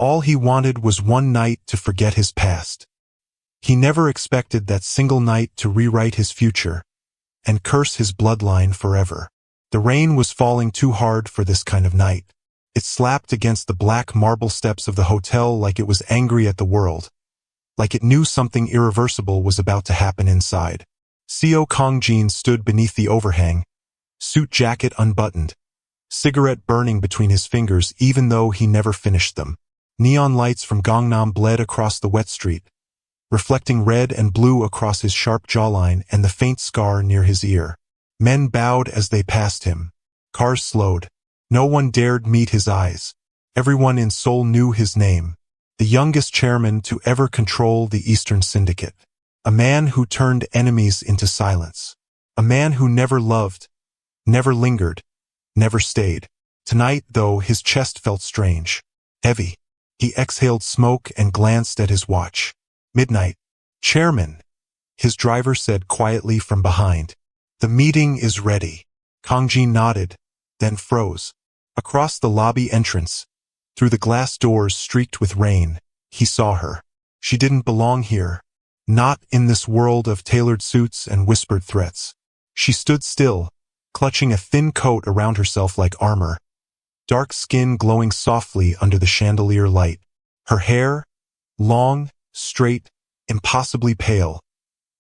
All he wanted was one night to forget his past. He never expected that single night to rewrite his future and curse his bloodline forever. The rain was falling too hard for this kind of night. It slapped against the black marble steps of the hotel like it was angry at the world, like it knew something irreversible was about to happen inside. Seo Kongjin stood beneath the overhang, suit jacket unbuttoned, cigarette burning between his fingers even though he never finished them. Neon lights from Gangnam bled across the wet street, reflecting red and blue across his sharp jawline and the faint scar near his ear. Men bowed as they passed him. Cars slowed. No one dared meet his eyes. Everyone in Seoul knew his name. The youngest chairman to ever control the Eastern Syndicate. A man who turned enemies into silence. A man who never loved, never lingered, never stayed. Tonight, though, his chest felt strange. Heavy. He exhaled smoke and glanced at his watch. Midnight. Chairman, his driver said quietly from behind. The meeting is ready. Kongjin nodded, then froze. Across the lobby entrance, through the glass doors streaked with rain, he saw her. She didn't belong here. Not in this world of tailored suits and whispered threats. She stood still, clutching a thin coat around herself like armor, dark skin glowing softly under the chandelier light. Her hair, long, straight, impossibly pale,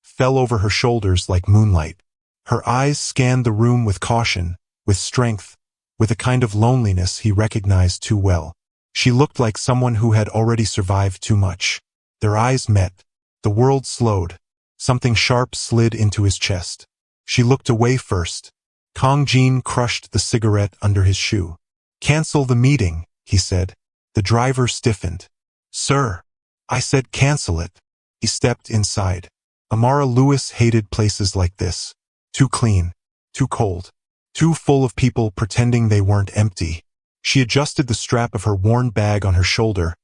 fell over her shoulders like moonlight. Her eyes scanned the room with caution, with strength, with a kind of loneliness he recognized too well. She looked like someone who had already survived too much. Their eyes met. The world slowed. Something sharp slid into his chest. She looked away first. Kongjin crushed the cigarette under his shoe. Cancel the meeting, he said. The driver stiffened. Sir, I said cancel it. He stepped inside. Amara Lewis hated places like this. Too clean, too cold, too full of people pretending they weren't empty. She adjusted the strap of her worn bag on her shoulder,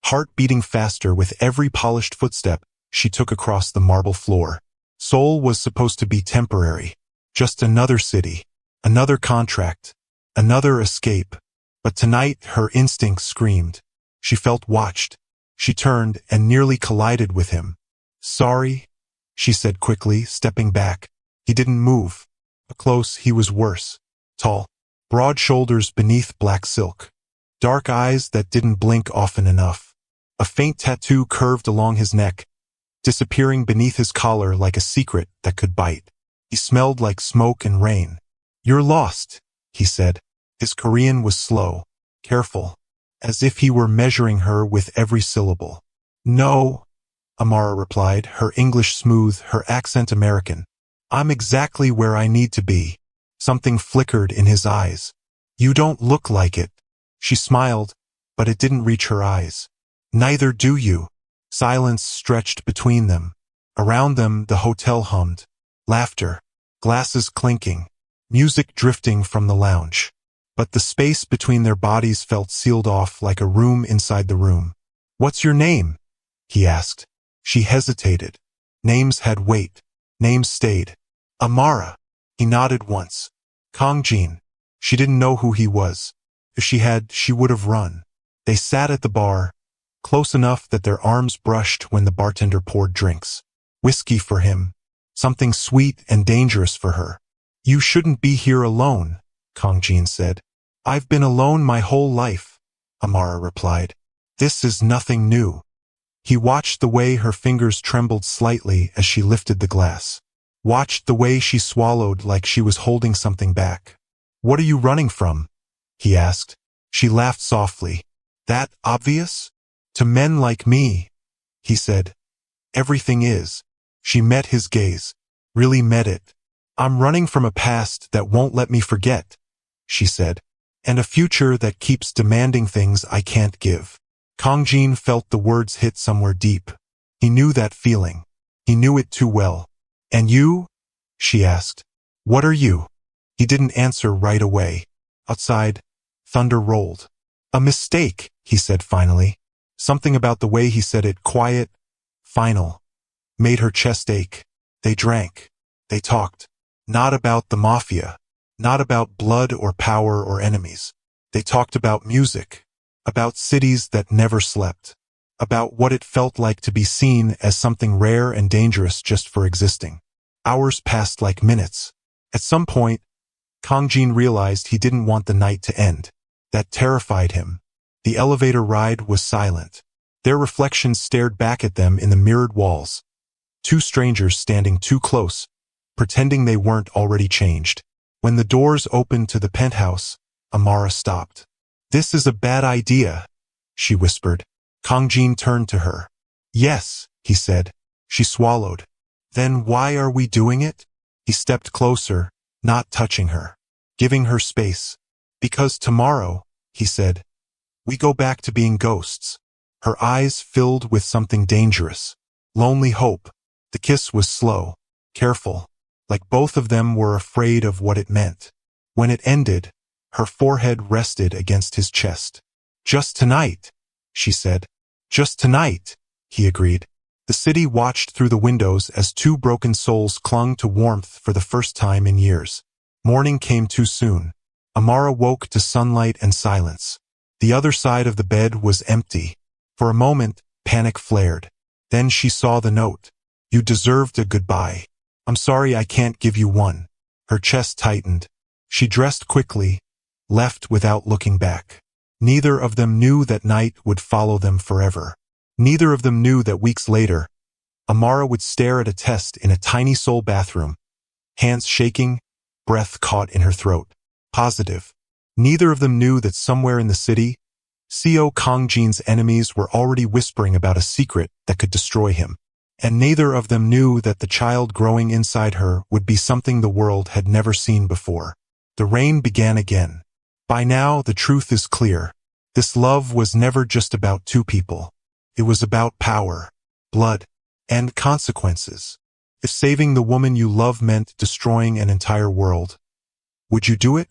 heart beating faster with every polished footstep she took across the marble floor. Seoul was supposed to be temporary, just another city, another contract, another escape. But tonight her instinct screamed. She felt watched. She turned and nearly collided with him. Sorry, she said quickly, stepping back. He didn't move. Up close, he was worse. Tall, broad shoulders beneath black silk. Dark eyes that didn't blink often enough. A faint tattoo curved along his neck, disappearing beneath his collar like a secret that could bite. He smelled like smoke and rain. You're lost, he said. His Korean was slow, careful, as if he were measuring her with every syllable. No, Amara replied, her English smooth, her accent American. I'm exactly where I need to be. Something flickered in his eyes. You don't look like it. She smiled, but it didn't reach her eyes. Neither do you. Silence stretched between them. Around them, the hotel hummed. Laughter, glasses clinking, music drifting from the lounge. But the space between their bodies felt sealed off like a room inside the room. What's your name? He asked. She hesitated. Names had weight. Names stayed. Amara. He nodded once. Kongjin. She didn't know who he was. If she had, she would have run. They sat at the bar, close enough that their arms brushed when the bartender poured drinks. Whiskey for him. Something sweet and dangerous for her. You shouldn't be here alone, Kongjin said. I've been alone my whole life, Amara replied. This is nothing new. He watched the way her fingers trembled slightly as she lifted the glass. Watched the way she swallowed like she was holding something back. What are you running from? He asked. She laughed softly. That obvious? To men like me, he said. Everything is. She met his gaze. Really met it. I'm running from a past that won't let me forget, she said. And a future that keeps demanding things I can't give. Kongjin felt the words hit somewhere deep. He knew that feeling. He knew it too well. And you? She asked. What are you? He didn't answer right away. Outside, thunder rolled. A mistake, he said finally. Something about the way he said it, quiet, final, made her chest ache. They drank. They talked. Not about the Mafia. Not about blood or power or enemies. They talked about music. about cities that never slept, about what it felt like to be seen as something rare and dangerous just for existing. Hours passed like minutes. At some point, Kang Jin realized he didn't want the night to end. That terrified him. The elevator ride was silent. Their reflections stared back at them in the mirrored walls. Two strangers standing too close, pretending they weren't already changed. When the doors opened to the penthouse, Amara stopped. "This is a bad idea," she whispered. Kang Jin turned to her. "Yes," he said. She swallowed. "Then why are we doing it?" He stepped closer, not touching her, giving her space. "Because tomorrow," he said, "we go back to being ghosts." Her eyes filled with something dangerous. Lonely hope. The kiss was slow, careful, like both of them were afraid of what it meant. When it ended, her forehead rested against his chest. "Just tonight," she said. "Just tonight," he agreed. The city watched through the windows as two broken souls clung to warmth for the first time in years. Morning came too soon. Amara woke to sunlight and silence. The other side of the bed was empty. For a moment, panic flared. Then she saw the note. "You deserved a goodbye. I'm sorry I can't give you one." Her chest tightened. She dressed quickly, left without looking back. Neither of them knew that night would follow them forever. Neither of them knew that weeks later, Amara would stare at a test in a tiny Seoul bathroom, hands shaking, breath caught in her throat. Positive. Neither of them knew that somewhere in the city, Co. Kang Jin's enemies were already whispering about a secret that could destroy him. And neither of them knew that the child growing inside her would be something the world had never seen before. The rain began again. By now, the truth is clear. This love was never just about two people. It was about power, blood, and consequences. If saving the woman you love meant destroying an entire world, would you do it?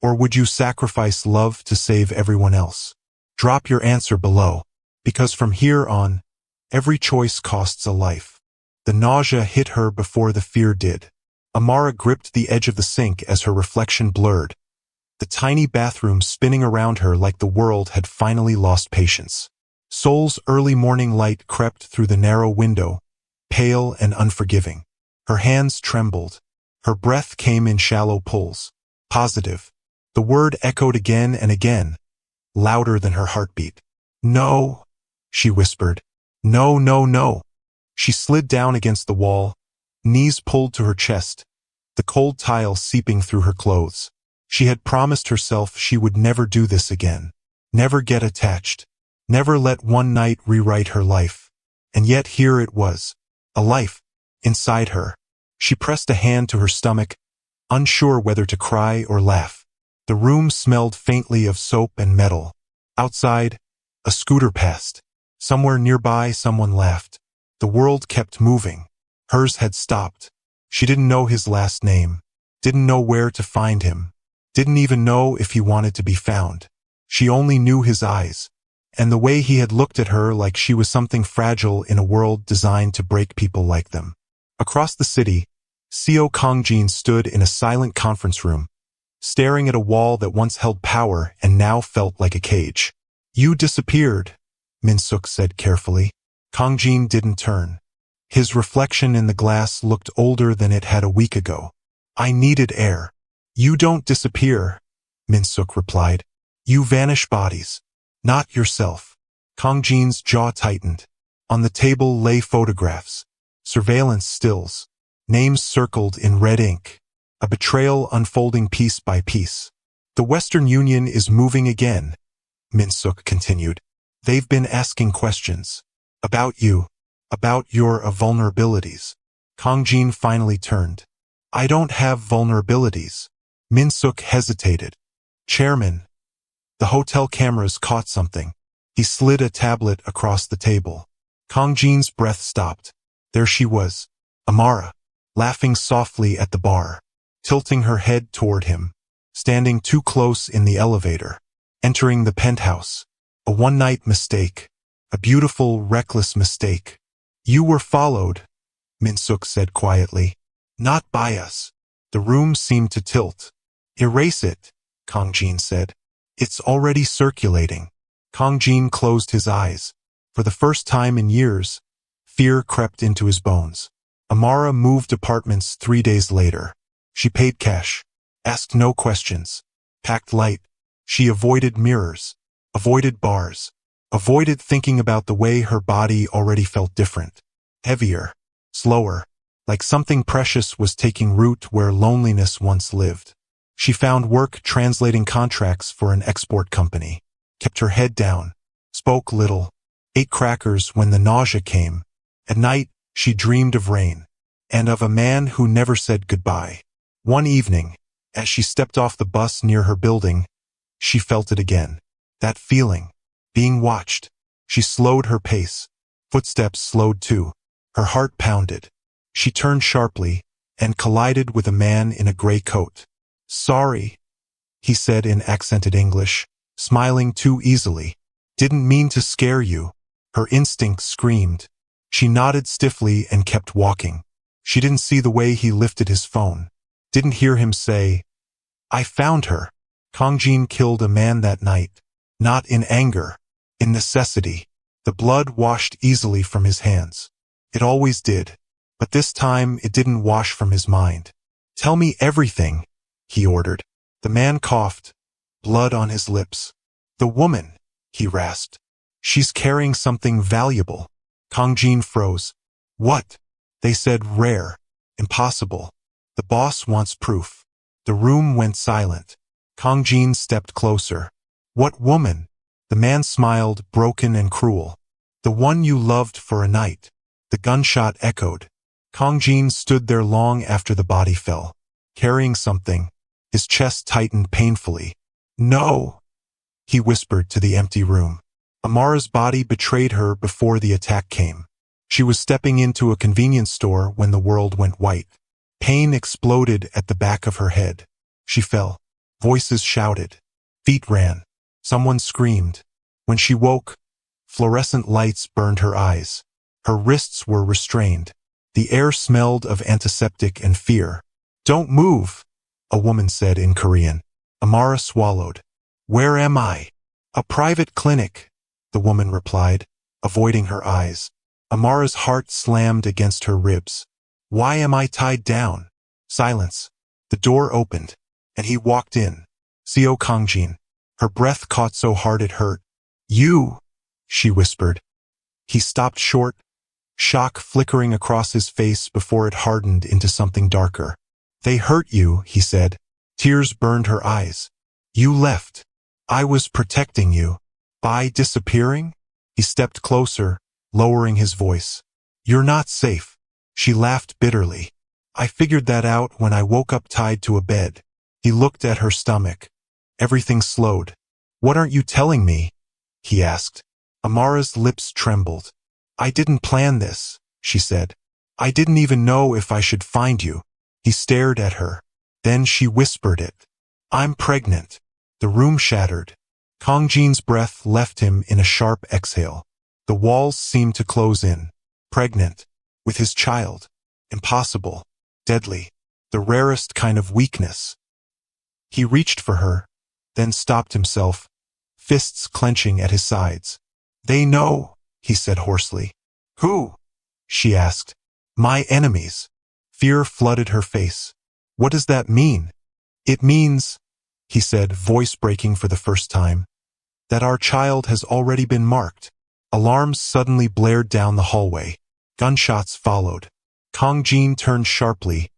Or would you sacrifice love to save everyone else? Drop your answer below, because from here on, every choice costs a life. The nausea hit her before the fear did. Amara gripped the edge of the sink as her reflection blurred, the tiny bathroom spinning around her like the world had finally lost patience. Seoul's early morning light crept through the narrow window, pale and unforgiving. Her hands trembled. Her breath came in shallow pulls. Positive. The word echoed again and again, louder than her heartbeat. "No," she whispered. "No, no, no." She slid down against the wall, knees pulled to her chest, the cold tile seeping through her clothes. She had promised herself she would never do this again. Never get attached. Never let one night rewrite her life. And yet here it was. A life. Inside her. She pressed a hand to her stomach, unsure whether to cry or laugh. The room smelled faintly of soap and metal. Outside, a scooter passed. Somewhere nearby, someone laughed. The world kept moving. Hers had stopped. She didn't know his last name. Didn't know where to find him. Didn't even know if he wanted to be found. She only knew his eyes, and the way he had looked at her like she was something fragile in a world designed to break people like them. Across the city, Co. Kang Jin stood in a silent conference room, staring at a wall that once held power and now felt like a cage. "You disappeared," Min-suk said carefully. Kang Jin didn't turn. His reflection in the glass looked older than it had a week ago. "I needed air." "You don't disappear," Min-suk replied. "You vanish bodies, not yourself." Kang Jin's jaw tightened. On the table lay photographs, surveillance stills, names circled in red ink, a betrayal unfolding piece by piece. "The Western Union is moving again," Min-suk continued. "They've been asking questions. About you. About your vulnerabilities." Kang Jin finally turned. "I don't have vulnerabilities." Min-suk hesitated. "Chairman." The hotel cameras caught something. He slid a tablet across the table. Kang Jin's breath stopped. There she was, Amara, laughing softly at the bar, tilting her head toward him, standing too close in the elevator, entering the penthouse. A one-night mistake. A beautiful, reckless mistake. "You were followed," Min-suk said quietly. "Not by us." The room seemed to tilt. "Erase it," Kang Jin said. "It's already circulating." Kang Jin closed his eyes. For the first time in years, fear crept into his bones. Amara moved apartments 3 days later. She paid cash, asked no questions, packed light. She avoided mirrors, avoided bars, avoided thinking about the way her body already felt different. Heavier, slower, like something precious was taking root where loneliness once lived. She found work translating contracts for an export company, kept her head down, spoke little, ate crackers when the nausea came. At night, she dreamed of rain, and of a man who never said goodbye. One evening, as she stepped off the bus near her building, she felt it again. That feeling, being watched. She slowed her pace. Footsteps slowed too. Her heart pounded. She turned sharply and collided with a man in a gray coat. "Sorry," he said in accented English, smiling too easily. "Didn't mean to scare you." Her instinct screamed. She nodded stiffly and kept walking. She didn't see the way he lifted his phone. Didn't hear him say, "I found her." Kang Jin killed a man that night. Not in anger, in necessity. The blood washed easily from his hands. It always did. But this time it didn't wash from his mind. "Tell me everything," he ordered. The man coughed, blood on his lips. "The woman," he rasped. "She's carrying something valuable." Kang Jin froze. "What?" They said rare, impossible. "The boss wants proof." The room went silent. Kang Jin stepped closer. "What woman?" The man smiled, broken and cruel. "The one you loved for a night." The gunshot echoed. Kang Jin stood there long after the body fell, carrying something. His chest tightened painfully. "No," he whispered to the empty room. Amara's body betrayed her before the attack came. She was stepping into a convenience store when the world went white. Pain exploded at the back of her head. She fell. Voices shouted. Feet ran. Someone screamed. When she woke, fluorescent lights burned her eyes. Her wrists were restrained. The air smelled of antiseptic and fear. "Don't move," a woman said in Korean. Amara swallowed. "Where am I?" "A private clinic," the woman replied, avoiding her eyes. Amara's heart slammed against her ribs. "Why am I tied down?" Silence. The door opened, and he walked in. Seo Kang Jin. Her breath caught so hard it hurt. "You," she whispered. He stopped short, shock flickering across his face before it hardened into something darker. "They hurt you," he said. Tears burned her eyes. "You left. I was protecting you. By disappearing?" He stepped closer, lowering his voice. "You're not safe." She laughed bitterly. "I figured that out when I woke up tied to a bed." He looked at her stomach. Everything slowed. "What aren't you telling me?" he asked. Amara's lips trembled. "I didn't plan this," she said. "I didn't even know if I should find you." He stared at her. Then she whispered it. "I'm pregnant." The room shattered. Kang Jin's breath left him in a sharp exhale. The walls seemed to close in. Pregnant. With his child. Impossible. Deadly. The rarest kind of weakness. He reached for her, then stopped himself, fists clenching at his sides. "They know," he said hoarsely. "Who?" she asked. "My enemies." Fear flooded her face. "What does that mean?" "It means," he said, voice breaking for the first time, "that our child has already been marked." Alarms suddenly blared down the hallway. Gunshots followed. Kang Jin turned sharply,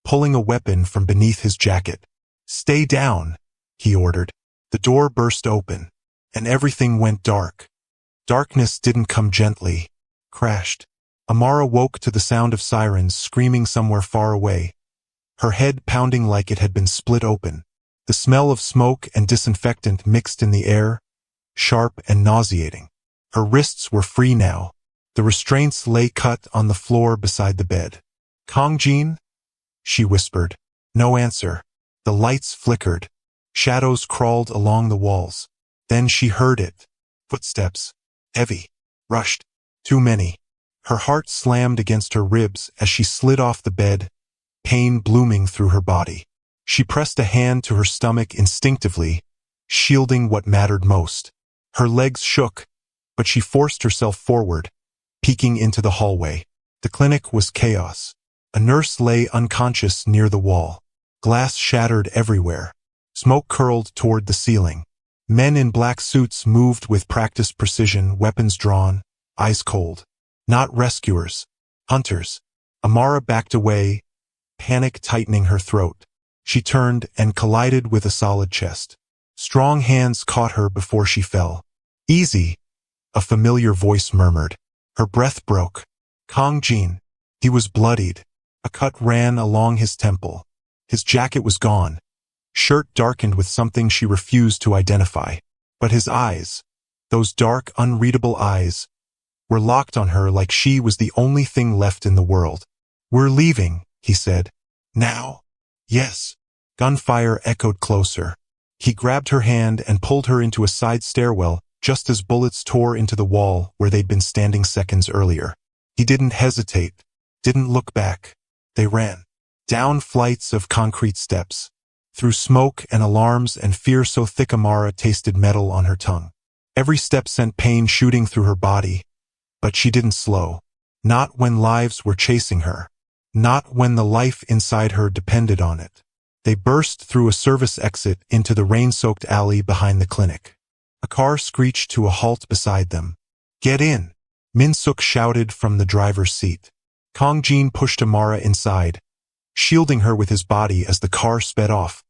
pulling a weapon from beneath his jacket. "Stay down," he ordered. The door burst open, and everything went dark. Darkness didn't come gently. Crashed. Amara woke to the sound of sirens screaming somewhere far away, her head pounding like it had been split open. The smell of smoke and disinfectant mixed in the air, sharp and nauseating. Her wrists were free now. The restraints lay cut on the floor beside the bed. "Kang Jin?" she whispered. No answer. The lights flickered. Shadows crawled along the walls. Then she heard it. Footsteps. Heavy. Rushed. Too many. Her heart slammed against her ribs as she slid off the bed, pain blooming through her body. She pressed a hand to her stomach instinctively, shielding what mattered most. Her legs shook, but she forced herself forward, peeking into the hallway. The clinic was chaos. A nurse lay unconscious near the wall. Glass shattered everywhere. Smoke curled toward the ceiling. Men in black suits moved with practiced precision, weapons drawn, eyes cold. Not rescuers. Hunters. Amara backed away, panic tightening her throat. She turned and collided with a solid chest. Strong hands caught her before she fell. "Easy," a familiar voice murmured. Her breath broke. Kong Jin. He was bloodied. A cut ran along his temple. His jacket was gone. Shirt darkened with something she refused to identify. But his eyes, those dark, unreadable eyes, were locked on her like she was the only thing left in the world. "We're leaving," he said. "Now?" "Yes." Gunfire echoed closer. He grabbed her hand and pulled her into a side stairwell just as bullets tore into the wall where they'd been standing seconds earlier. He didn't hesitate, didn't look back. They ran. Down flights of concrete steps. Through smoke and alarms and fear so thick Amara tasted metal on her tongue. Every step sent pain shooting through her body. But she didn't slow. Not when lives were chasing her. Not when the life inside her depended on it. They burst through a service exit into the rain-soaked alley behind the clinic. A car screeched to a halt beside them. "Get in!" Min-suk shouted from the driver's seat. Kong Jin pushed Amara inside, shielding her with his body as the car sped off,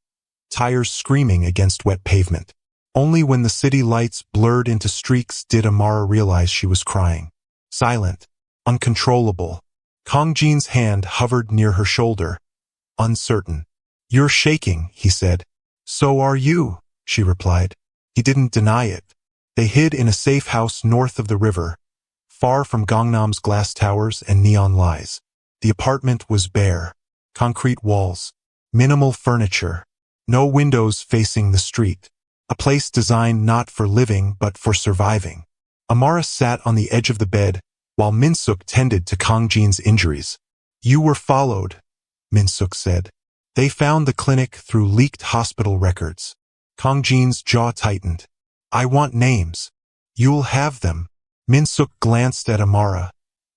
tires screaming against wet pavement. Only when the city lights blurred into streaks did Amara realize she was crying. Silent, uncontrollable. Kong Jin's hand hovered near her shoulder, uncertain. "You're shaking," he said. "So are you," she replied. He didn't deny it. They hid in a safe house north of the river, far from Gangnam's glass towers and neon lights. The apartment was bare. Concrete walls. Minimal furniture. No windows facing the street. A place designed not for living but for surviving. Amara sat on the edge of the bed while Min-suk tended to Kong Jin's injuries. "You were followed," Min-suk said. "They found the clinic through leaked hospital records." Kong Jin's jaw tightened. "I want names." "You'll have them." Min-suk glanced at Amara,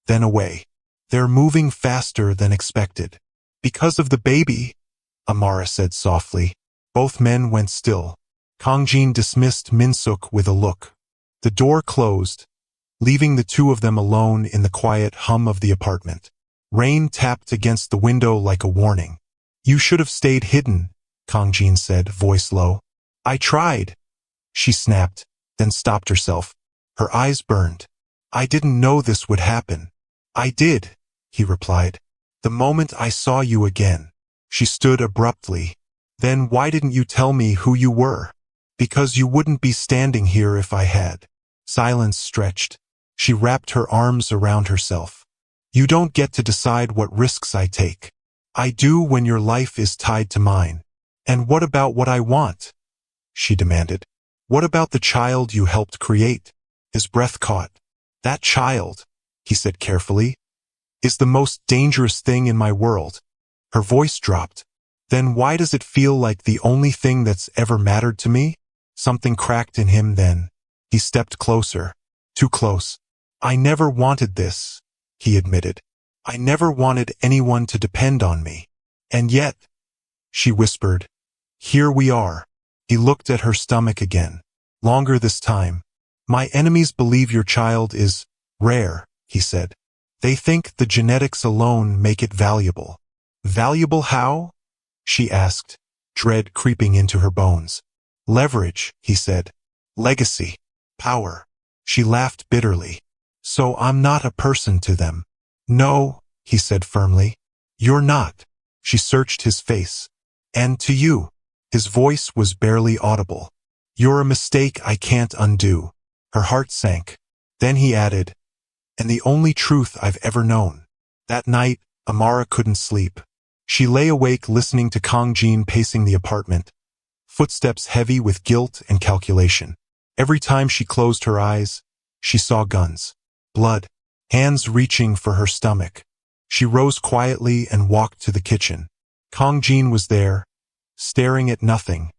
then away. "They're moving faster than expected." "Because of the baby," Amara said softly. Both men went still. Kong Jin dismissed Min-suk with a look. The door closed, leaving the two of them alone in the quiet hum of the apartment. Rain tapped against the window like a warning. "You should have stayed hidden," Kong Jin said, voice low. "I tried," she snapped, then stopped herself. Her eyes burned. "I didn't know this would happen." "I did," he replied. "The moment I saw you again." She stood abruptly. "Then why didn't you tell me who you were?" "Because you wouldn't be standing here if I had." Silence stretched. She wrapped her arms around herself. "You don't get to decide what risks I take. I do when your life is tied to mine." "And what about what I want?" she demanded. "What about the child you helped create?" His breath caught. "That child," he said carefully, "is the most dangerous thing in my world." Her voice dropped. "Then why does it feel like the only thing that's ever mattered to me?" Something cracked in him then. He stepped closer. Too close. "I never wanted this," he admitted. "I never wanted anyone to depend on me. And yet," she whispered, "here we are." He looked at her stomach again. Longer this time. "My enemies believe your child is rare," he said. "They think the genetics alone make it valuable." "Valuable how?" she asked, dread creeping into her bones. "Leverage," he said. "Legacy. Power." She laughed bitterly. "So I'm not a person to them." "No," he said firmly. "You're not." She searched his face. "And to you." His voice was barely audible. "You're a mistake I can't undo." Her heart sank. Then he added, "And the only truth I've ever known." That night, Amara couldn't sleep. She lay awake listening to Kong Jin pacing the apartment, footsteps heavy with guilt and calculation. Every time she closed her eyes, she saw guns, blood, hands reaching for her stomach. She rose quietly and walked to the kitchen. Kong Jin was there, staring at nothing,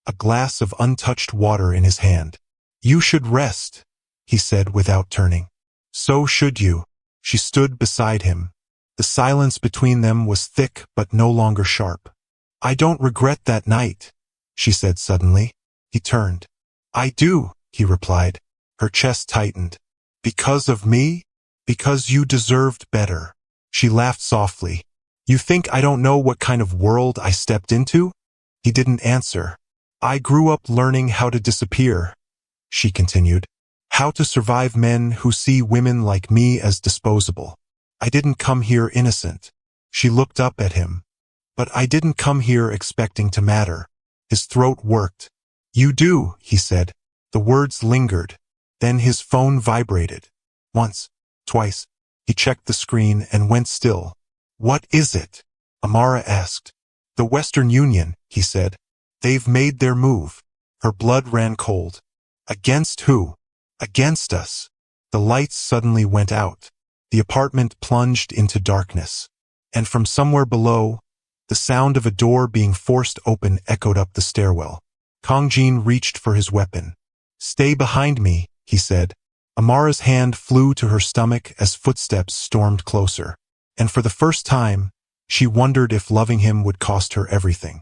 a glass of untouched water in his hand. You should rest, he said without turning. So should you. She stood beside him. The silence between them was thick but no longer sharp. I don't regret that night, she said suddenly. He turned. I do, he replied. Her chest tightened. Because of me? Because you deserved better. She laughed softly. You think I don't know what kind of world I stepped into? He didn't answer. I grew up learning how to disappear, she continued. How to survive men who see women like me as disposable. I didn't come here innocent. She looked up at him. But I didn't come here expecting to matter. His throat worked. You do, he said. The words lingered. Then his phone vibrated. Once, twice. He checked the screen and went still. What is it? Amara asked. The Western Union, he said. They've made their move. Her blood ran cold. Against who? Against us. The lights suddenly went out. The apartment plunged into darkness. And from somewhere below, the sound of a door being forced open echoed up the stairwell. Kongjin reached for his weapon. Stay behind me, he said. Amara's hand flew to her stomach as footsteps stormed closer. And for the first time, she wondered if loving him would cost her everything.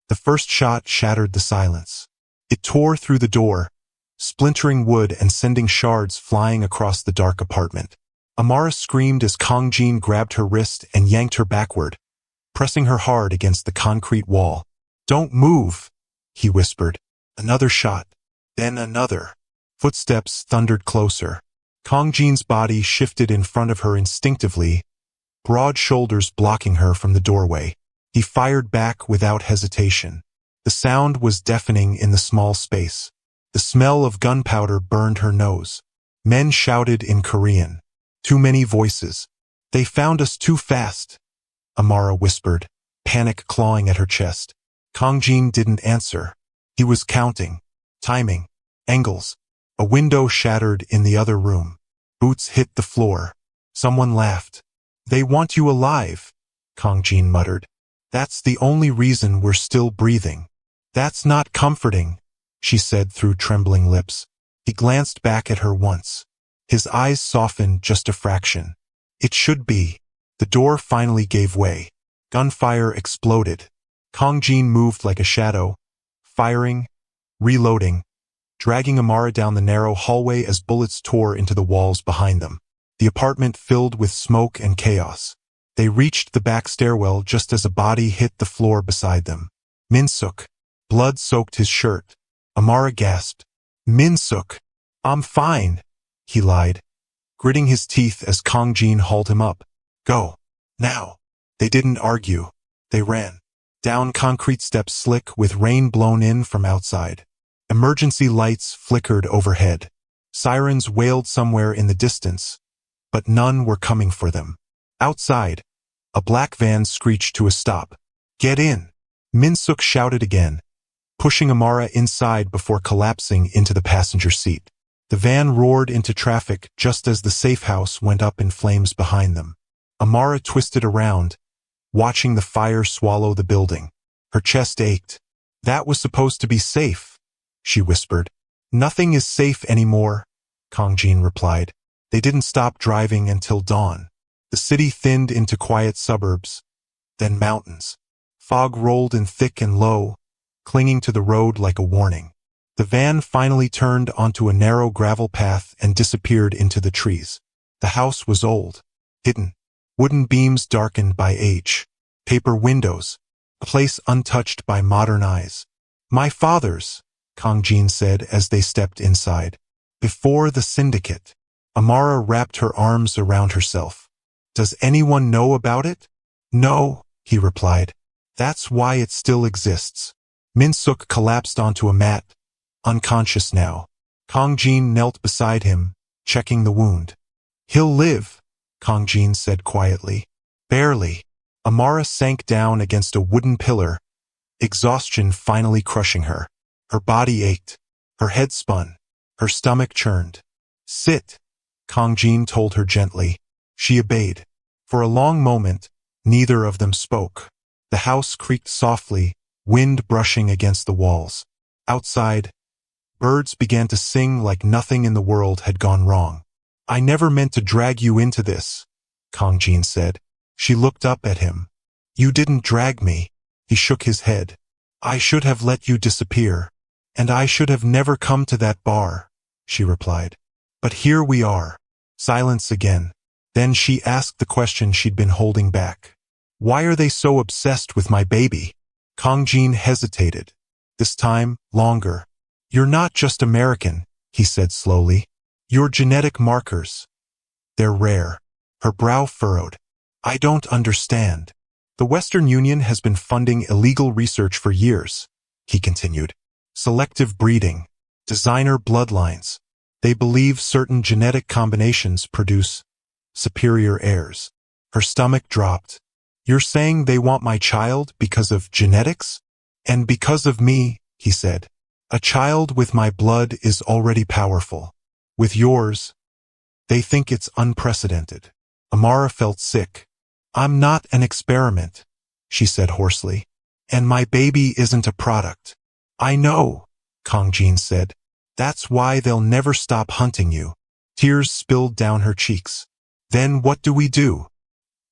The first shot shattered the silence. It tore through the door, splintering wood and sending shards flying across the dark apartment. Amara screamed as Kongjin grabbed her wrist and yanked her backward, pressing her hard against the concrete wall. Don't move, he whispered. Another shot, then another. Footsteps thundered closer. Kongjin's body shifted in front of her instinctively, broad shoulders blocking her from the doorway. He fired back without hesitation. The sound was deafening in the small space. The smell of gunpowder burned her nose. Men shouted in Korean. Too many voices. They found us too fast, Amara whispered, panic clawing at her chest. Kongjin didn't answer. He was counting, timing, angles. A window shattered in the other room. Boots hit the floor. Someone laughed. They want you alive, Kongjin muttered. That's the only reason we're still breathing. That's not comforting, she said through trembling lips. He glanced back at her once. His eyes softened just a fraction. It should be. The door finally gave way. Gunfire exploded. Kongjin moved like a shadow, firing, reloading, dragging Amara down the narrow hallway as bullets tore into the walls behind them. The apartment filled with smoke and chaos. They reached the back stairwell just as a body hit the floor beside them. Minsuk. Blood soaked his shirt. Amara gasped. Minsuk. I'm fine, he lied, gritting his teeth as Kongjin hauled him up. Go. Now. They didn't argue. They ran. Down concrete steps slick with rain blown in from outside. Emergency lights flickered overhead. Sirens wailed somewhere in the distance, but none were coming for them. Outside, a black van screeched to a stop. Get in! Minsuk shouted again, pushing Amara inside before collapsing into the passenger seat. The van roared into traffic just as the safe house went up in flames behind them. Amara twisted around, watching the fire swallow the building. Her chest ached. That was supposed to be safe, she whispered. Nothing is safe anymore, Kongjin replied. They didn't stop driving until dawn. The city thinned into quiet suburbs, then mountains. Fog rolled in thick and low, clinging to the road like a warning. The van finally turned onto a narrow gravel path and disappeared into the trees. The house was old, hidden. Wooden beams darkened by age. Paper windows, a place untouched by modern eyes. My father's, Kongjin said as they stepped inside. Before the syndicate. Amara wrapped her arms around herself. Does anyone know about it? No, he replied. That's why it still exists. Minsuk collapsed onto a mat, unconscious now. Kongjin knelt beside him, checking the wound. He'll live, Kongjin said quietly. Barely. Amara sank down against a wooden pillar, exhaustion finally crushing her. Her body ached. Her head spun. Her stomach churned. Sit, Kongjin told her gently. She obeyed. For a long moment, neither of them spoke. The house creaked softly, wind brushing against the walls. Outside, Birds began to sing like nothing in the world had gone wrong. I never meant to drag you into this, Kang Jin said. She looked up at him. You didn't drag me. He shook his head. I should have let you disappear. And I should have never come to that bar, she replied. But here we are. Silence again. Then she asked the question she'd been holding back. Why are they so obsessed with my baby? Kang Jin hesitated. This time, longer. You're not just American, he said slowly. Your genetic markers. They're rare. Her brow furrowed. I don't understand. The Western Union has been funding illegal research for years, he continued. Selective breeding. Designer bloodlines. They believe certain genetic combinations produce superior heirs. Her stomach dropped. You're saying they want my child because of genetics? And because of me, he said. A child with my blood is already powerful. With yours, they think it's unprecedented. Amara felt sick. I'm not an experiment, she said hoarsely. And my baby isn't a product. I know, Kang Jin said. That's why they'll never stop hunting you. Tears spilled down her cheeks. Then what do we do?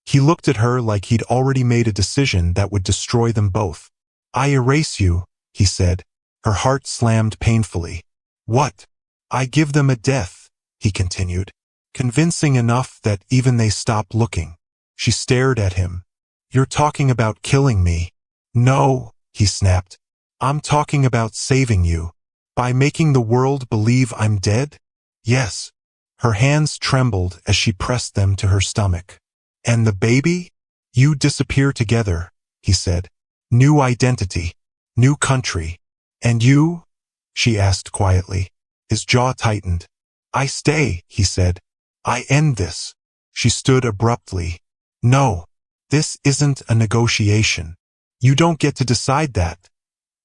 He looked at her like he'd already made a decision that would destroy them both. I erase you, he said. Her heart slammed painfully. What? I give them a death, he continued. Convincing enough that even they stop looking. She stared at him. You're talking about killing me. No, he snapped. I'm talking about saving you. By making the world believe I'm dead? Yes. Her hands trembled as she pressed them to her stomach. And the baby? You disappear together, he said. New identity. New country. And you? She asked quietly. His jaw tightened. I stay, he said. I end this. She stood abruptly. No. This isn't a negotiation. You don't get to decide that,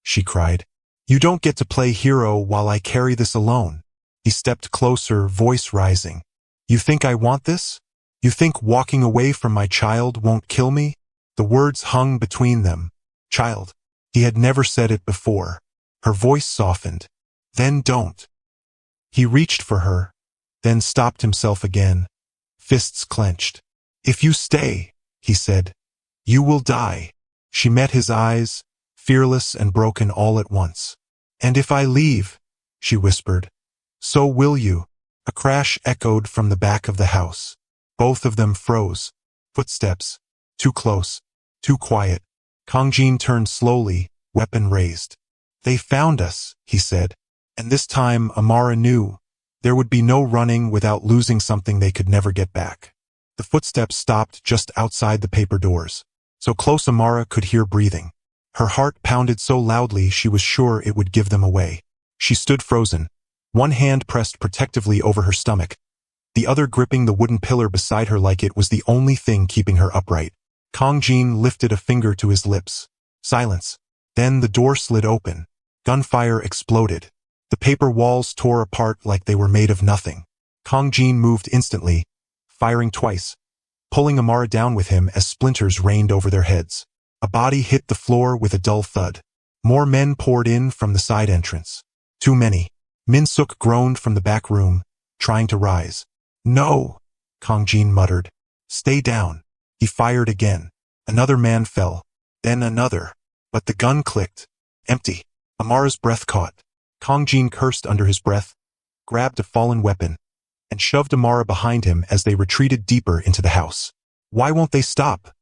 she cried. You don't get to play hero while I carry this alone. He stepped closer, voice rising. You think I want this? You think walking away from my child won't kill me? The words hung between them. Child. He had never said it before. Her voice softened. Then don't. He reached for her, then stopped himself again, fists clenched. If you stay, he said, you will die. She met his eyes, fearless and broken all at once. And if I leave, she whispered, so will you. A crash echoed from the back of the house. Both of them froze. Footsteps. Too close. Too quiet. Kang Jin turned slowly, weapon raised. They found us, he said. And this time Amara knew. There would be no running without losing something they could never get back. The footsteps stopped just outside the paper doors. So close Amara could hear breathing. Her heart pounded so loudly she was sure it would give them away. She stood frozen, one hand pressed protectively over her stomach, the other gripping the wooden pillar beside her like it was the only thing keeping her upright. Kang Jin lifted a finger to his lips. Silence. Then the door slid open. Gunfire exploded. The paper walls tore apart like they were made of nothing. Kang Jin moved instantly, firing twice, pulling Amara down with him as splinters rained over their heads. A body hit the floor with a dull thud. More men poured in from the side entrance. Too many. Min Suk groaned from the back room, trying to rise. No, Kang Jin muttered. Stay down. He fired again. Another man fell. Then another. But the gun clicked. Empty. Amara's breath caught. Kang Jin cursed under his breath, grabbed a fallen weapon, and shoved Amara behind him as they retreated deeper into the house. Why won't they stop?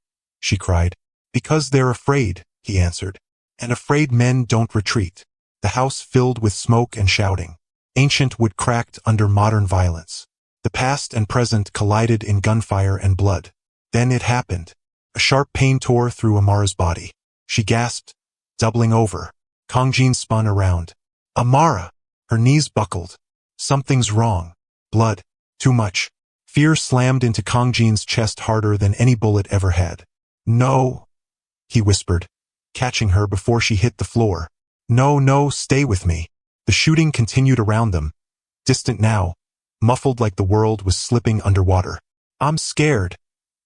She cried. Because they're afraid, he answered. And afraid men don't retreat. The house filled with smoke and shouting. Ancient wood cracked under modern violence. The past and present collided in gunfire and blood. Then it happened. A sharp pain tore through Amara's body. She gasped, doubling over. Kang Jin spun around. Amara! Her knees buckled. Something's wrong. Blood. Too much. Fear slammed into Kang Jin's chest harder than any bullet ever had. No, he whispered, catching her before she hit the floor. No, stay with me. The shooting continued around them, distant now, muffled like the world was slipping underwater. I'm scared,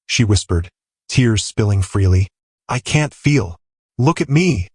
she whispered, tears spilling freely. I can't feel. Look at me,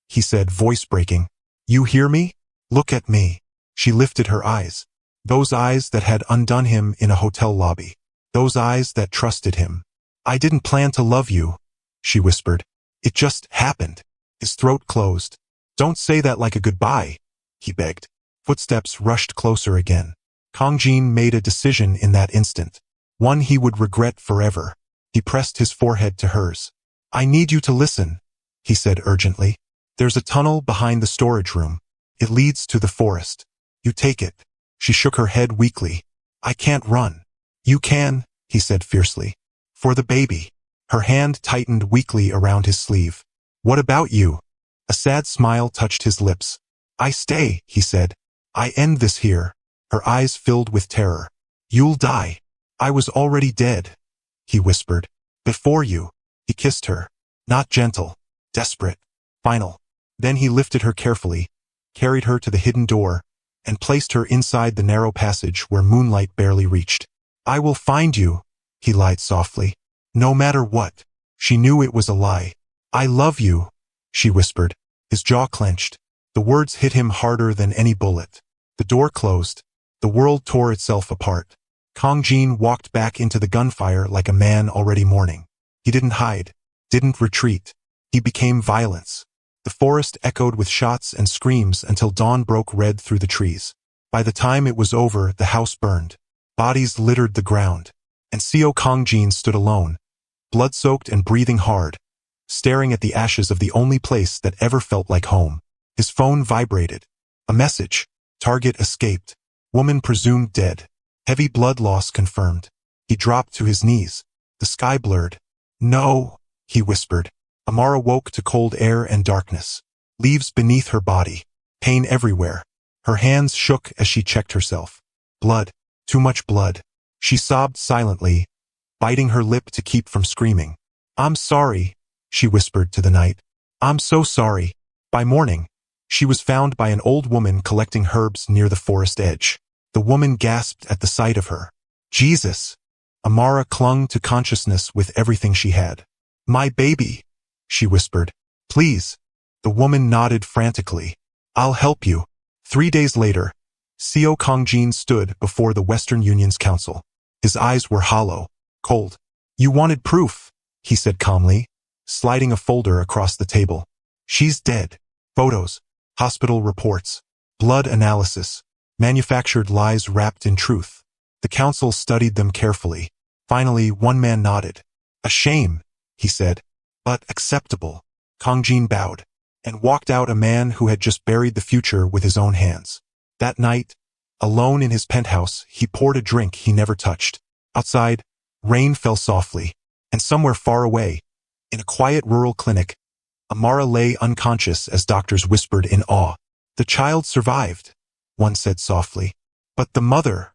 he said, voice breaking. You hear me? Look at me. She lifted her eyes. Those eyes that had undone him in a hotel lobby. Those eyes that trusted him. "I didn't plan to love you," she whispered. "It just happened." His throat closed. "Don't say that like a goodbye," he begged. Footsteps rushed closer again. Kang Jin made a decision in that instant. One he would regret forever. He pressed his forehead to hers. "I need you to listen," he said urgently. "There's a tunnel behind the storage room. It leads to the forest. You take it." She shook her head weakly. "I can't run." "You can," he said fiercely. "For the baby." Her hand tightened weakly around his sleeve. "What about you?" A sad smile touched his lips. "I stay," he said. "I end this here." Her eyes filled with terror. "You'll die." "I was already dead," he whispered. "Before you." He kissed her. Not gentle. Desperate. Final. Then he lifted her carefully, carried her to the hidden door, and placed her inside the narrow passage where moonlight barely reached. "I will find you," he lied softly. "No matter what." She knew it was a lie. "I love you," she whispered. His jaw clenched. The words hit him harder than any bullet. The door closed. The world tore itself apart. Kang Jin walked back into the gunfire like a man already mourning. He didn't hide, didn't retreat. He became violence. The forest echoed with shots and screams until dawn broke red through the trees. By the time it was over, the house burned. Bodies littered the ground. And Kang Jin stood alone, blood-soaked and breathing hard, staring at the ashes of the only place that ever felt like home. His phone vibrated. A message. Target escaped. Woman presumed dead. Heavy blood loss confirmed. He dropped to his knees. The sky blurred. "No," he whispered. Amara woke to cold air and darkness. Leaves beneath her body. Pain everywhere. Her hands shook as she checked herself. Blood. Too much blood. She sobbed silently, biting her lip to keep from screaming. "I'm sorry," she whispered to the night. "I'm so sorry." By morning, she was found by an old woman collecting herbs near the forest edge. The woman gasped at the sight of her. "Jesus!" Amara clung to consciousness with everything she had. "My baby," she whispered. "Please." The woman nodded frantically. "I'll help you." 3 days later, Kang Jin stood before the Western Union's council. His eyes were hollow, cold. "You wanted proof," he said calmly, sliding a folder across the table. "She's dead. Photos, hospital reports, blood analysis, manufactured lies wrapped in truth." The council studied them carefully. Finally, one man nodded. "A shame," he said, "but acceptable." Kang Jin bowed, and walked out a man who had just buried the future with his own hands. That night, alone in his penthouse, he poured a drink he never touched. Outside, rain fell softly, and somewhere far away, in a quiet rural clinic, Amara lay unconscious as doctors whispered in awe. "The child survived," one said softly. "But the mother,"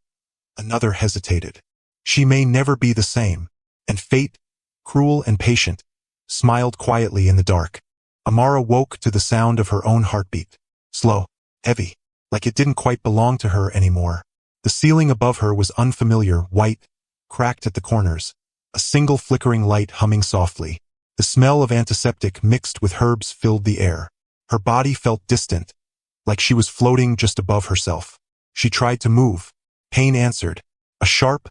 another hesitated. "She may never be the same." And fate, cruel and patient, smiled quietly in the dark. Amara woke to the sound of her own heartbeat. Slow, heavy, like it didn't quite belong to her anymore. The ceiling above her was unfamiliar, white, cracked at the corners, a single flickering light humming softly. The smell of antiseptic mixed with herbs filled the air. Her body felt distant, like she was floating just above herself. She tried to move. Pain answered. A sharp,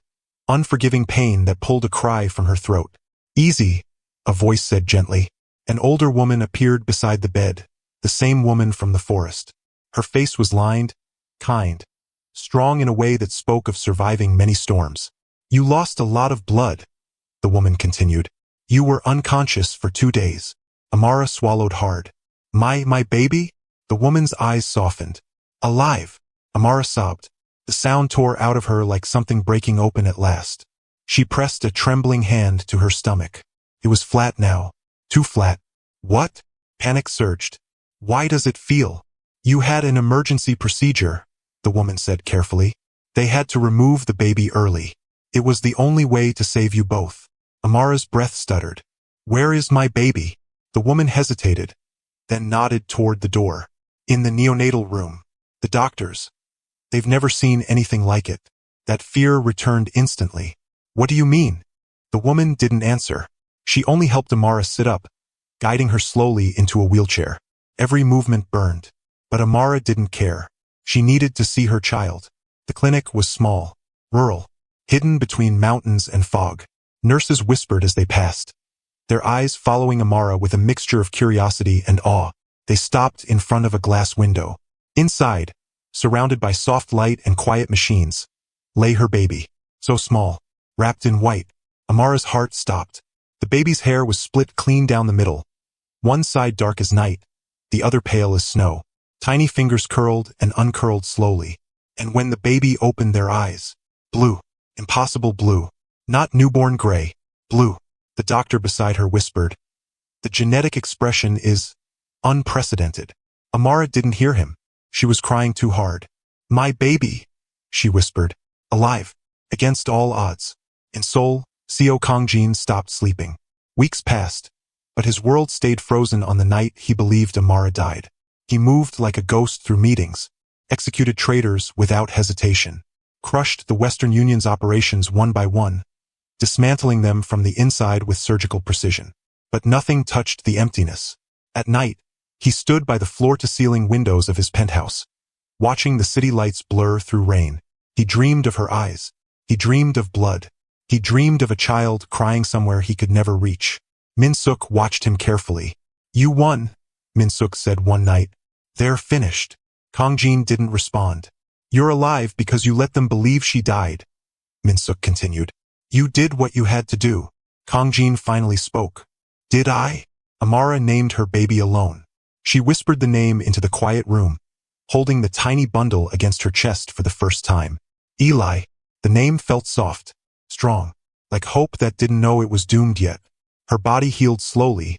unforgiving pain that pulled a cry from her throat. "Easy," a voice said gently. An older woman appeared beside the bed, the same woman from the forest. Her face was lined, kind, strong in a way that spoke of surviving many storms. "You lost a lot of blood," the woman continued. "You were unconscious for 2 days." Amara swallowed hard. My baby?" The woman's eyes softened. "Alive," Amara sobbed. The sound tore out of her like something breaking open at last. She pressed a trembling hand to her stomach. It was flat now. Too flat. "What?" Panic surged. "Why does it feel?" "You had an emergency procedure," the woman said carefully. "They had to remove the baby early. It was the only way to save you both." Amara's breath stuttered. "Where is my baby?" The woman hesitated, then nodded toward the door. "In the neonatal room. The doctors. They've never seen anything like it." That fear returned instantly. "What do you mean?" The woman didn't answer. She only helped Amara sit up, guiding her slowly into a wheelchair. Every movement burned. But Amara didn't care. She needed to see her child. The clinic was small, rural, hidden between mountains and fog. Nurses whispered as they passed, their eyes following Amara with a mixture of curiosity and awe. They stopped in front of a glass window. Inside, surrounded by soft light and quiet machines, lay her baby, so small, wrapped in white. Amara's heart stopped. The baby's hair was split clean down the middle, one side dark as night, the other pale as snow. Tiny fingers curled and uncurled slowly. And when the baby opened their eyes, blue, impossible blue, not newborn gray, blue. The doctor beside her whispered, the genetic expression is unprecedented. Amara didn't hear him. She was crying too hard. My baby, she whispered, alive, against all odds. In Seoul, Seo Kongjin stopped sleeping. Weeks passed, but his world stayed frozen on the night he believed Amara died. He moved like a ghost through meetings, executed traitors without hesitation, crushed the Western Union's operations one by one, dismantling them from the inside with surgical precision. But nothing touched the emptiness. At night, he stood by the floor-to-ceiling windows of his penthouse, watching the city lights blur through rain. He dreamed of her eyes. He dreamed of blood. He dreamed of a child crying somewhere he could never reach. Min-suk watched him carefully. You won, Min-suk said one night. They're finished. Kongjin didn't respond. You're alive because you let them believe she died, Min-suk continued. You did what you had to do. Kongjin finally spoke. Did I? Amara named her baby alone. She whispered the name into the quiet room, holding the tiny bundle against her chest for the first time. Eli. The name felt soft, strong, like hope that didn't know it was doomed yet. Her body healed slowly,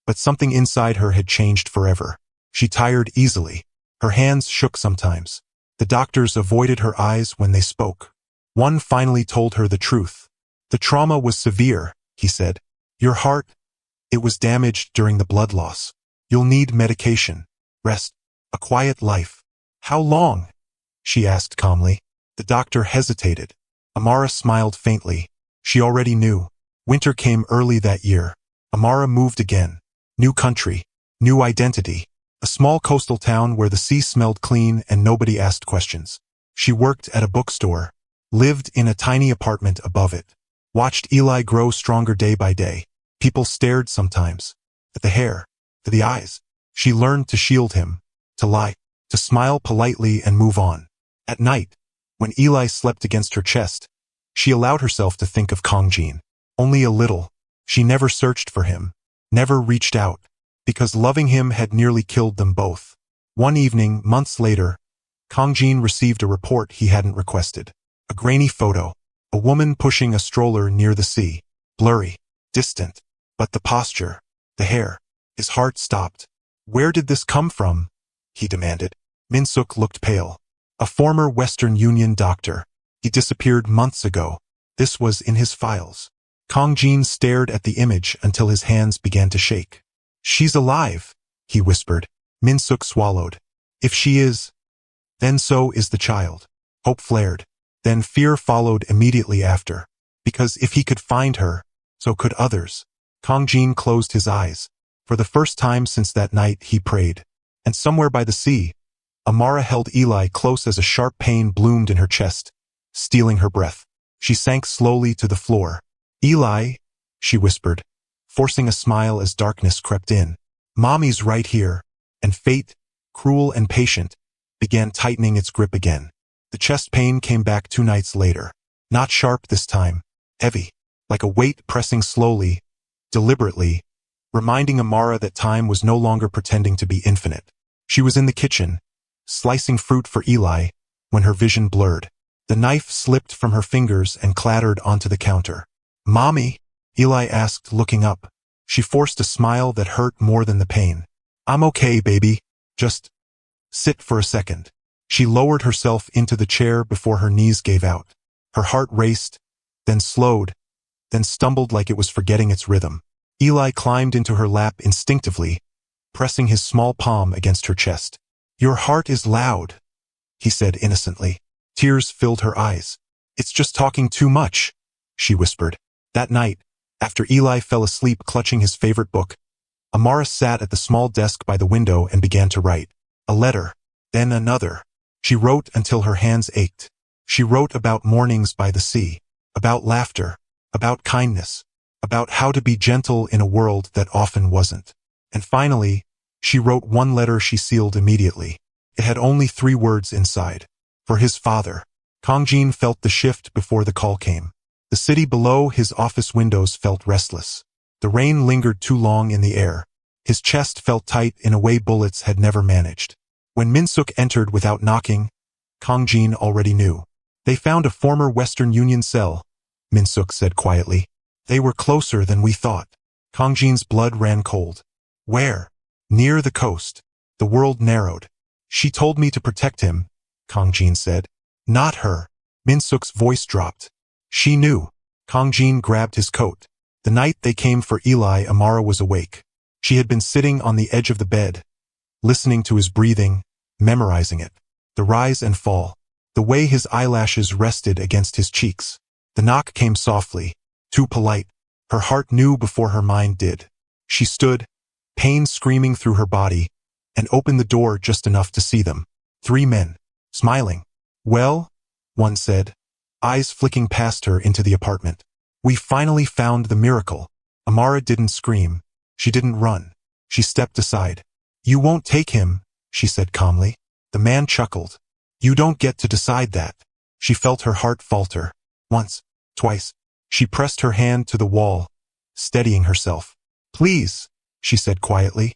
but something inside her had changed forever. She tired easily. Her hands shook sometimes. The doctors avoided her eyes when they spoke. One finally told her the truth. The trauma was severe, he said. Your heart, it was damaged during the blood loss. You'll need medication, rest, a quiet life. How long? She asked calmly. The doctor hesitated. Amara smiled faintly. She already knew. Winter came early that year. Amara moved again. New country, new identity. A small coastal town where the sea smelled clean and nobody asked questions. She worked at a bookstore, lived in a tiny apartment above it, watched Eli grow stronger day by day. People stared sometimes, at the hair, to the eyes. She learned to shield him, to lie, to smile politely and move on. At night, when Eli slept against her chest, she allowed herself to think of Kongjin. Only a little. She never searched for him, never reached out, because loving him had nearly killed them both. One evening, months later, Kongjin received a report he hadn't requested. A grainy photo, a woman pushing a stroller near the sea, blurry, distant, but the posture, the hair. His heart stopped. Where did this come from? He demanded. Min-suk looked pale. A former Western Union doctor. He disappeared months ago. This was in his files. Kongjin stared at the image until his hands began to shake. She's alive, he whispered. Min-suk swallowed. If she is, then so is the child. Hope flared. Then fear followed immediately after. Because if he could find her, so could others. Kongjin closed his eyes. For the first time since that night, he prayed. And somewhere by the sea, Amara held Eli close as a sharp pain bloomed in her chest, stealing her breath. She sank slowly to the floor. Eli, she whispered, forcing a smile as darkness crept in. Mommy's right here. And fate, cruel and patient, began tightening its grip again. The chest pain came back 2 nights later. Not sharp this time, heavy, like a weight pressing slowly, deliberately, reminding Amara that time was no longer pretending to be infinite. She was in the kitchen, slicing fruit for Eli, when her vision blurred. The knife slipped from her fingers and clattered onto the counter. Mommy? Eli asked, looking up. She forced a smile that hurt more than the pain. I'm okay, baby. Just sit for a second. She lowered herself into the chair before her knees gave out. Her heart raced, then slowed, then stumbled like it was forgetting its rhythm. Eli climbed into her lap instinctively, pressing his small palm against her chest. Your heart is loud, he said innocently. Tears filled her eyes. It's just talking too much, she whispered. That night, after Eli fell asleep clutching his favorite book, Amara sat at the small desk by the window and began to write. A letter, then another. She wrote until her hands ached. She wrote about mornings by the sea, about laughter, about kindness, about how to be gentle in a world that often wasn't. And finally, she wrote one letter she sealed immediately. It had only 3 words inside. For his father. Kang Jin felt the shift before the call came. The city below his office windows felt restless. The rain lingered too long in the air. His chest felt tight in a way bullets had never managed. When Min-suk entered without knocking, Kang Jin already knew. They found a former Western Union cell, Min-suk said quietly. They were closer than we thought. Kang Jin's blood ran cold. Where? Near the coast. The world narrowed. She told me to protect him, Kang Jin said. Not her. Min-suk's voice dropped. She knew. Kang Jin grabbed his coat. The night they came for Eli, Amara was awake. She had been sitting on the edge of the bed, listening to his breathing, memorizing it. The rise and fall. The way his eyelashes rested against his cheeks. The knock came softly, too polite. Her heart knew before her mind did. She stood, pain screaming through her body, and opened the door just enough to see them. 3 men, smiling. Well, one said, eyes flicking past her into the apartment. We finally found the miracle. Amara didn't scream. She didn't run. She stepped aside. You won't take him, she said calmly. The man chuckled. You don't get to decide that. She felt her heart falter. Once, twice. She pressed her hand to the wall, steadying herself. Please, she said quietly.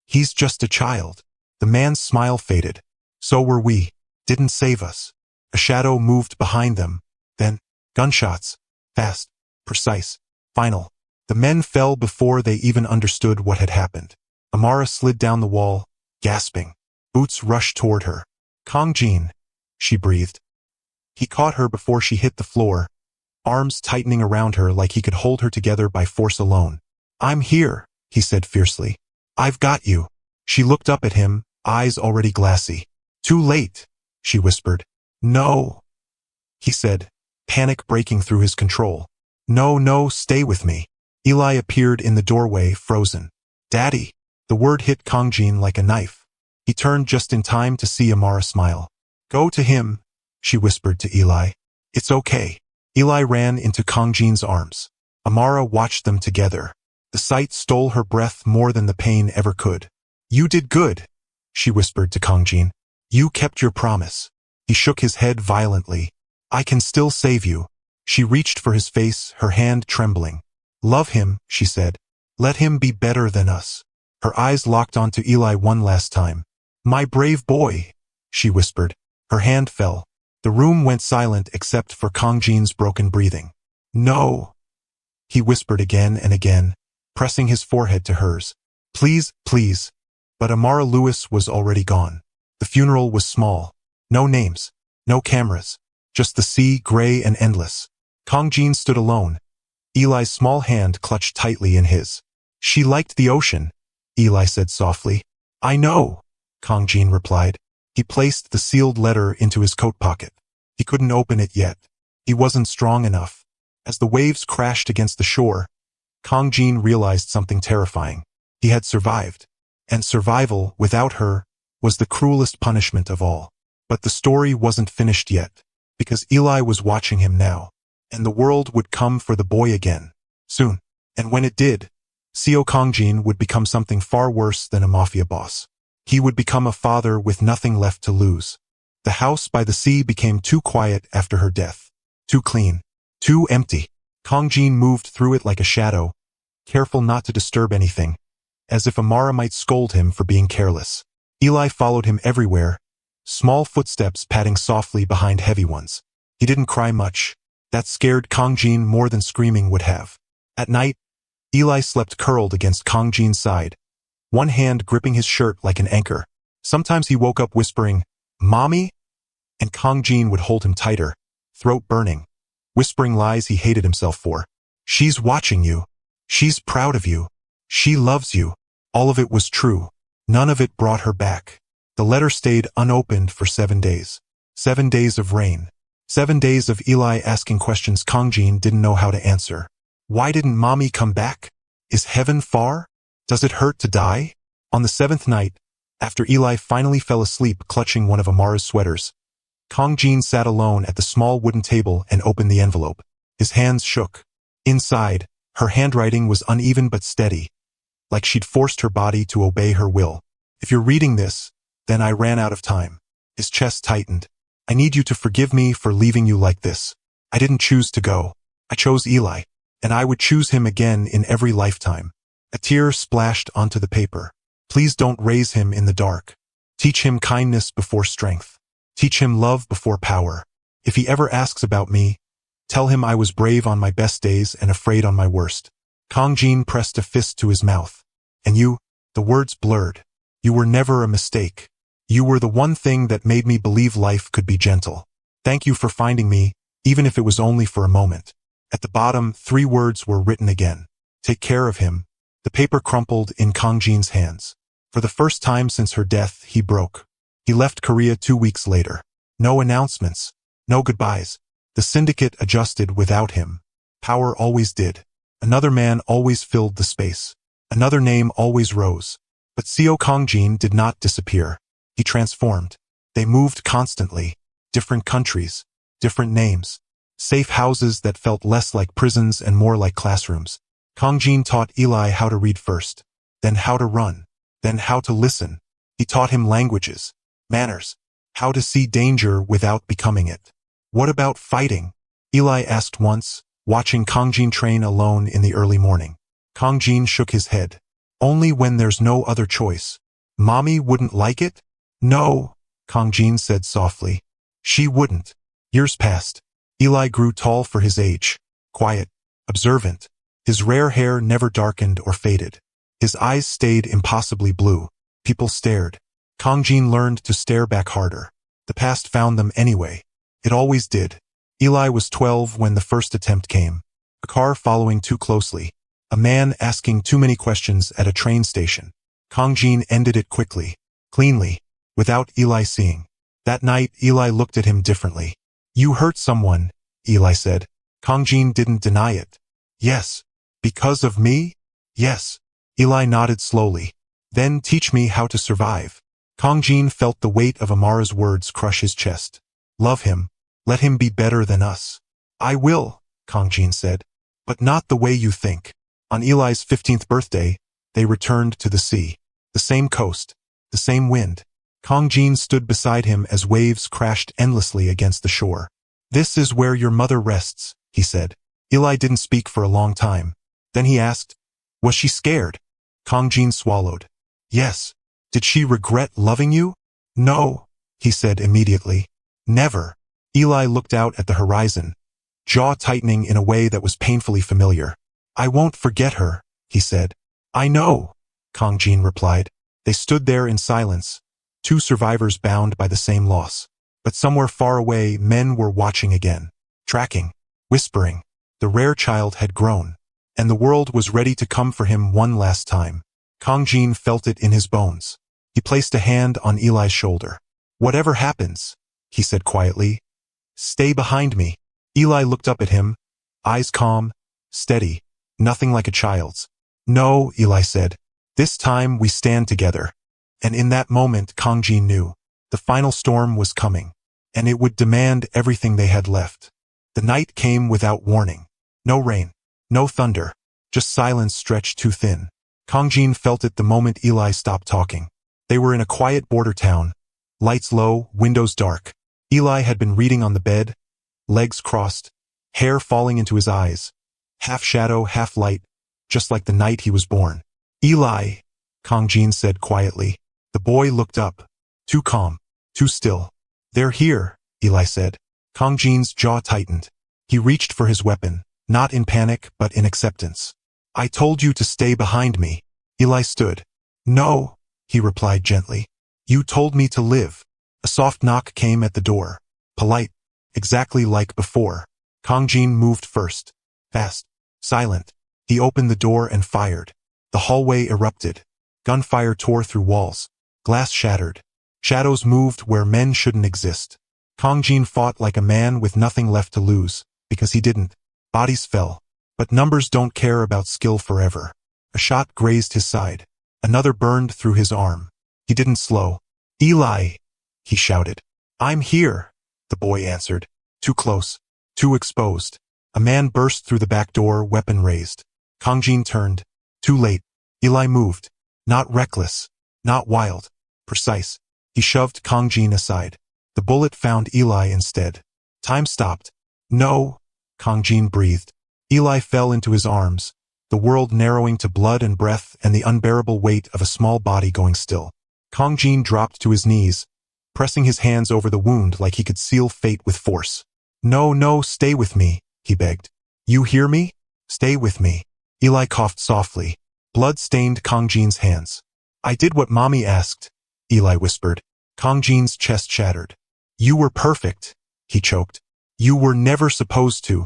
He's just a child. The man's smile faded. So were we. Didn't save us. A shadow moved behind them. Then, gunshots. Fast, precise, final. The men fell before they even understood what had happened. Amara slid down the wall, gasping. Boots rushed toward her. Kang Jin, she breathed. He caught her before she hit the floor, arms tightening around her like he could hold her together by force alone. I'm here, he said fiercely. I've got you. She looked up at him, eyes already glassy. Too late, she whispered. No, he said, panic breaking through his control. No, stay with me. Eli appeared in the doorway, frozen. Daddy. The word hit Kang Jin like a knife. He turned just in time to see Amara smile. Go to him, she whispered to Eli. It's okay. Eli ran into Kang Jin's arms. Amara watched them together. The sight stole her breath more than the pain ever could. You did good, she whispered to Kang Jin. You kept your promise. He shook his head violently. I can still save you. She reached for his face, her hand trembling. Love him, she said. Let him be better than us. Her eyes locked onto Eli one last time. My brave boy, she whispered. Her hand fell. The room went silent except for Kang Jin's broken breathing. No, he whispered again and again, pressing his forehead to hers. Please, please. But Amara Lewis was already gone. The funeral was small. No names, no cameras, just the sea, gray and endless. Kang Jin stood alone. Eli's small hand clutched tightly in his. She liked the ocean, Eli said softly. I know, Kang Jin replied. He placed the sealed letter into his coat pocket. He couldn't open it yet. He wasn't strong enough. As the waves crashed against the shore, Kang Jin realized something terrifying. He had survived. And survival, without her, was the cruelest punishment of all. But the story wasn't finished yet, because Eli was watching him now. And the world would come for the boy again. Soon. And when it did, Seo Kang Jin would become something far worse than a mafia boss. He would become a father with nothing left to lose. The house by the sea became too quiet after her death. Too clean. Too empty. Kang Jin moved through it like a shadow, careful not to disturb anything, as if Amara might scold him for being careless. Eli followed him everywhere, small footsteps padding softly behind heavy ones. He didn't cry much. That scared Kang Jin more than screaming would have. At night, Eli slept curled against Kang Jin's side, one hand gripping his shirt like an anchor. Sometimes he woke up whispering, Mommy? And Kang Jin would hold him tighter, throat burning, whispering lies he hated himself for. She's watching you. She's proud of you. She loves you. All of it was true. None of it brought her back. The letter stayed unopened for 7 days. 7 days of rain. 7 days of Eli asking questions Kang Jin didn't know how to answer. Why didn't Mommy come back? Is heaven far? Does it hurt to die? On the 7th night, After Eli finally fell asleep clutching one of Amara's sweaters, Kong Jin sat alone at the small wooden table and opened the envelope. His hands shook. Inside, her handwriting was uneven but steady, like she'd forced her body to obey her will. If you're reading this, then I ran out of time. His chest tightened. I need you to forgive me for leaving you like this. I didn't choose to go. I chose Eli, and I would choose him again in every lifetime. A tear splashed onto the paper. Please don't raise him in the dark. Teach him kindness before strength. Teach him love before power. If he ever asks about me, tell him I was brave on my best days and afraid on my worst. Kong Jin pressed a fist to his mouth. And you, the words blurred. You were never a mistake. You were the one thing that made me believe life could be gentle. Thank you for finding me, even if it was only for a moment. At the bottom, 3 words were written again. Take care of him. The paper crumpled in Kong Jin's hands. For the first time since her death, he broke. He left Korea 2 weeks later. No announcements. No goodbyes. The syndicate adjusted without him. Power always did. Another man always filled the space. Another name always rose. But Seo Kong Jin did not disappear. He transformed. They moved constantly. Different countries. Different names. Safe houses that felt less like prisons and more like classrooms. Kong Jin taught Eli how to read first. Then how to run. Then how to listen. He taught him languages. Manners. How to see danger without becoming it. What about fighting? Eli asked once, watching Kong Jin train alone in the early morning. Kong Jin shook his head. Only when there's no other choice. Mommy wouldn't like it? No, Kong Jin said softly. She wouldn't. Years passed. Eli grew tall for his age. Quiet. Observant. His rare hair never darkened or faded. His eyes stayed impossibly blue. People stared. Kong Jin learned to stare back harder. The past found them anyway. It always did. Eli was 12 when the first attempt came. A car following too closely. A man asking too many questions at a train station. Kong Jin ended it quickly. Cleanly. Without Eli seeing. That night, Eli looked at him differently. You hurt someone, Eli said. Kong Jin didn't deny it. Yes. Because of me? Yes. Eli nodded slowly. Then teach me how to survive. Kong Jin felt the weight of Amara's words crush his chest. Love him. Let him be better than us. I will, Kong Jin said. But not the way you think. On Eli's 15th birthday, they returned to the sea. The same coast. The same wind. Kong Jin stood beside him as waves crashed endlessly against the shore. This is where your mother rests, he said. Eli didn't speak for a long time. Then he asked, was she scared? Kong Jin swallowed. Yes. Did she regret loving you? No, he said immediately. Never. Eli looked out at the horizon, jaw tightening in a way that was painfully familiar. I won't forget her, he said. I know, Kong Jin replied. They stood there in silence, 2 survivors bound by the same loss. But somewhere far away, men were watching again, tracking, whispering. The rare child had grown, and the world was ready to come for him one last time. Kong Jin felt it in his bones. He placed a hand on Eli's shoulder. Whatever happens, he said quietly, stay behind me. Eli looked up at him, eyes calm, steady, nothing like a child's. No, Eli said. This time we stand together. And in that moment, Kong Jin knew. The final storm was coming, and it would demand everything they had left. The night came without warning. No rain, no thunder, just silence stretched too thin. Kong Jin felt it the moment Eli stopped talking. They were in a quiet border town, lights low, windows dark. Eli had been reading on the bed, legs crossed, hair falling into his eyes, half shadow, half light, just like the night he was born. Eli, Kong Jin said quietly. The boy looked up, too calm, too still. They're here, Eli said. Kong Jin's jaw tightened. He reached for his weapon, not in panic but in acceptance. I told you to stay behind me. Eli stood. No, he replied gently. You told me to live. A soft knock came at the door. Polite, exactly like before. Kong Jin moved first. Fast, silent. He opened the door and fired. The hallway erupted. Gunfire tore through walls. Glass shattered. Shadows moved where men shouldn't exist. Kong Jin fought like a man with nothing left to lose, because he didn't. Bodies fell. But numbers don't care about skill forever. A shot grazed his side. Another burned through his arm. He didn't slow. Eli, he shouted. I'm here, the boy answered. Too close. Too exposed. A man burst through the back door, weapon raised. Kongjin turned. Too late. Eli moved. Not reckless. Not wild. Precise. He shoved Kongjin aside. The bullet found Eli instead. Time stopped. No, Kongjin breathed. Eli fell into his arms, the world narrowing to blood and breath and the unbearable weight of a small body going still. Kongjin dropped to his knees, pressing his hands over the wound like he could seal fate with force. No, no, stay with me, he begged. You hear me? Stay with me. Eli coughed softly. Blood stained Kongjin's hands. I did what Mommy asked, Eli whispered. Kongjin's chest shattered. You were perfect, he choked. You were never supposed to.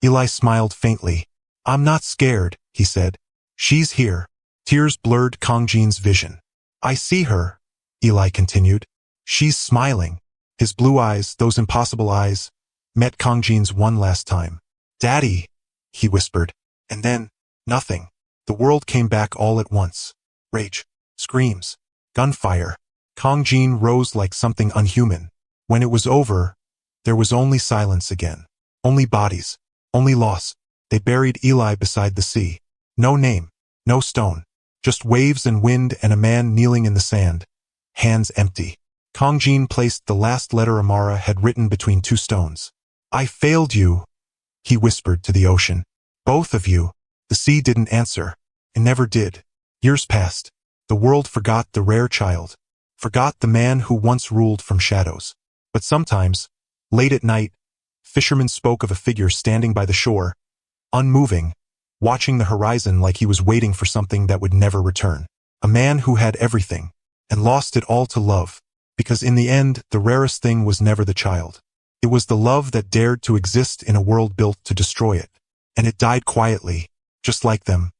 Eli smiled faintly. I'm not scared, he said. She's here. Tears blurred Kongjin's vision. I see her, Eli continued. She's smiling. His blue eyes, those impossible eyes, met Kongjin's one last time. Daddy, he whispered. And then, nothing. The world came back all at once. Rage. Screams. Gunfire. Kongjin rose like something unhuman. When it was over, there was only silence again. Only bodies. Only loss. They buried Eli beside the sea. No name. No stone. Just waves and wind and a man kneeling in the sand. Hands empty. Kongjin placed the last letter Amara had written between two stones. I failed you, he whispered to the ocean. Both of you. The sea didn't answer. It never did. Years passed. The world forgot the rare child. Forgot the man who once ruled from shadows. But sometimes, late at night, fishermen spoke of a figure standing by the shore, unmoving, watching the horizon like he was waiting for something that would never return. A man who had everything, and lost it all to love, because in the end, the rarest thing was never the child. It was the love that dared to exist in a world built to destroy it. And it died quietly, just like them,